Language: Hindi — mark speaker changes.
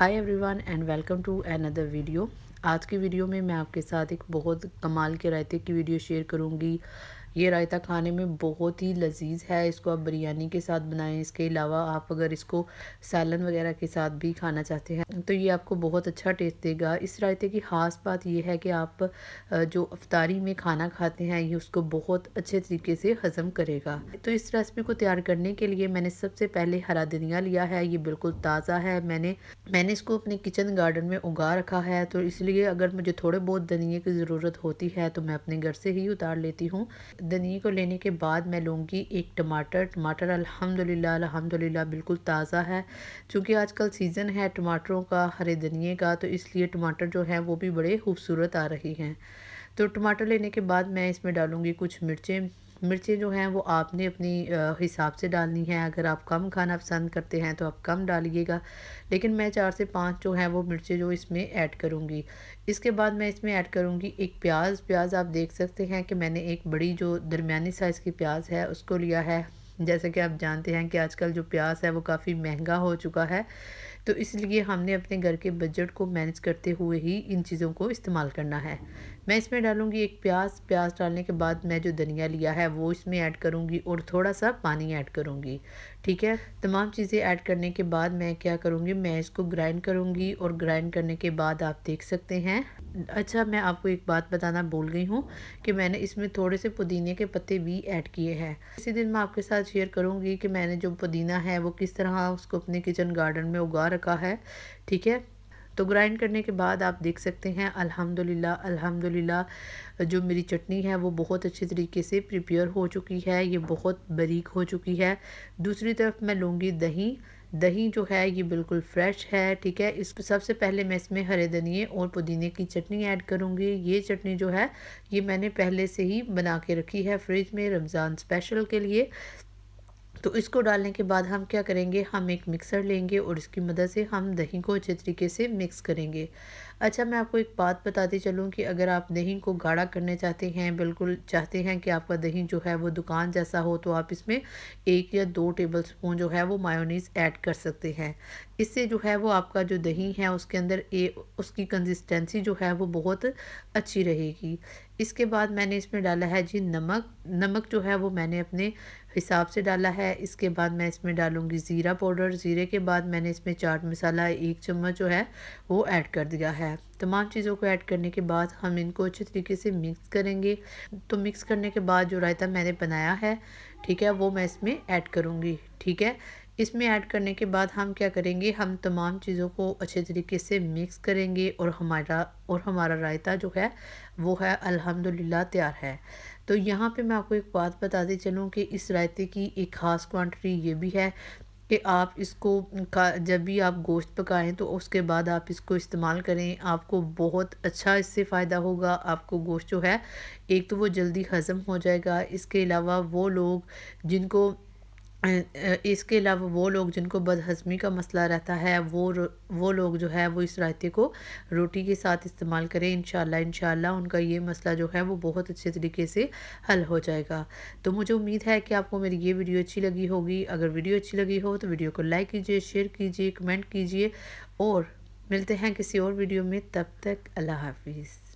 Speaker 1: Hi everyone and welcome to another video. आज की वीडियो में मैं आपके साथ एक बहुत कमाल के रायते की वीडियो शेयर करूंगी। ये रायता खाने में बहुत ही लजीज है। इसको आप बिरयानी के साथ बनाएं। इसके अलावा आप अगर इसको सालन वगैरह के साथ भी खाना चाहते हैं तो ये आपको बहुत अच्छा टेस्ट देगा। इस रायते की ख़ास बात ये है कि आप जो अफ्तारी में खाना खाते हैं ये उसको बहुत अच्छे तरीके से हज़म करेगा। तो इस रेसिपी को तैयार करने के लिए मैंने सबसे पहले हरा धनिया लिया है। ये बिल्कुल ताज़ा है। मैंने इसको अपने किचन गार्डन में उगा रखा है, तो इसलिए अगर मुझे थोड़े बहुत धनिए की ज़रूरत होती है तो मैं अपने घर से ही उतार लेती हूँ। धनिए को लेने के बाद मैं लूँगी एक टमाटर अल्हम्दुलिल्लाह अल्हम्दुलिल्लाह बिल्कुल ताज़ा है। चूँकि आजकल सीज़न है टमाटरों का, हरे धनिए का, तो इसलिए टमाटर जो है वो भी बड़े खूबसूरत आ रही हैं। तो टमाटर लेने के बाद मैं इसमें डालूँगी कुछ मिर्चें। मिर्चें जो हैं वो आपने अपनी हिसाब से डालनी है। अगर आप कम खाना पसंद करते हैं तो आप कम डालिएगा, लेकिन मैं 4 से 5 जो हैं वो मिर्चें जो इसमें ऐड करूँगी। इसके बाद मैं इसमें ऐड करूँगी एक प्याज आप देख सकते हैं कि मैंने एक बड़ी जो दरमियानी साइज़ की प्याज है उसको लिया है। जैसे कि आप जानते हैं कि आजकल जो प्याज है वो काफ़ी महंगा हो चुका है, तो इसलिए हमने अपने घर के बजट को मैनेज करते हुए ही इन चीज़ों को इस्तेमाल करना है। मैं इसमें डालूँगी एक प्याज डालने के बाद मैं जो धनिया लिया है वो इसमें ऐड करूँगी और थोड़ा-सा पानी ऐड करूँगी। ठीक है? तमाम चीज़ें ऐड करने के बाद मैं क्या करूँगी, मैं इसको ग्राइंड करूँगी और ग्राइंड करने के बाद आप देख सकते हैं। अच्छा, मैं आपको एक बात बताना भूल गई हूँ कि मैंने इसमें थोड़े से पुदीने के पत्ते भी ऐड किए हैं। इसी दिन मैं आपके साथ शेयर करूँगी कि मैंने जो पुदीना है वो किस तरह उसको अपने किचन गार्डन में उगा रखा है। ठीक है? तो ग्राइंड करने के बाद आप देख सकते हैं अल्हम्दुलिल्लाह अल्हम्दुलिल्लाह जो मेरी चटनी है वो बहुत अच्छे तरीके से प्रिपेयर हो चुकी है। ये बहुत बारीक हो चुकी है। दूसरी तरफ मैं लूँगी दही। दही जो है ये बिल्कुल फ्रेश है। ठीक है? इस सबसे पहले मैं इसमें हरे धनिए और पुदीने की चटनी ऐड करूँगी। ये चटनी जो है ये मैंने पहले से ही बना के रखी है फ्रिज में रमज़ान स्पेशल के लिए। तो इसको डालने के बाद हम क्या करेंगे, हम एक मिक्सर लेंगे और इसकी मदद से हम दही को अच्छे तरीके से मिक्स करेंगे। अच्छा, मैं आपको एक बात बताती चलूँ कि अगर आप दही को गाढ़ा करने चाहते हैं, बिल्कुल चाहते हैं कि आपका दही जो है वो दुकान जैसा हो, तो आप इसमें 1 या 2 टेबल स्पून जो है वो मायोनीज़ ऐड कर सकते हैं। इससे जो है वो आपका जो दही है उसके अंदर उसकी कंसिस्टेंसी जो है वो बहुत अच्छी रहेगी। इसके बाद मैंने इसमें डाला है जी नमक। नमक जो है वो मैंने अपने हिसाब से डाला है। इसके बाद मैं इसमें डालूँगी ज़ीरा पाउडर। ज़ीरे के बाद मैंने इसमें चाट मसाला 1 चम्मच जो है वो ऐड कर दिया है। तमाम चीज़ों को ऐड करने के बाद हम इनको अच्छे तरीके से मिक्स करेंगे। तो मिक्स करने के बाद जो रायता मैंने बनाया है, ठीक है, वो मैं इसमें ऐड करूँगी। ठीक है? इसमें ऐड करने के बाद हम क्या करेंगे, हम तमाम चीज़ों को अच्छे तरीके से मिक्स करेंगे और हमारा रायता जो है वो है अल्हम्दुलिल्लाह तैयार है। तो यहाँ पे मैं आपको एक बात बताती चलूँ कि इस रायते की एक ख़ास क्वांटिटी ये भी है कि आप इसको जब भी आप गोश्त पकाएं तो उसके बाद आप इसको इस्तेमाल करें, आपको बहुत अच्छा इससे फ़ायदा होगा। आपको गोश्त जो है एक तो वो जल्दी हज़म हो जाएगा। इसके अलावा वो लोग जिनको बदहज़मी का मसला रहता है वो लोग जो है वो इस रायते को रोटी के साथ इस्तेमाल करें। इंशाल्लाह उनका ये मसला जो है वो बहुत अच्छे तरीके से हल हो जाएगा। तो मुझे उम्मीद है कि आपको मेरी ये वीडियो अच्छी लगी होगी। अगर वीडियो अच्छी लगी हो तो वीडियो को लाइक कीजिए, शेयर कीजिए, कमेंट कीजिए और मिलते हैं किसी और वीडियो में। तब तक अल्लाह हाफिज़।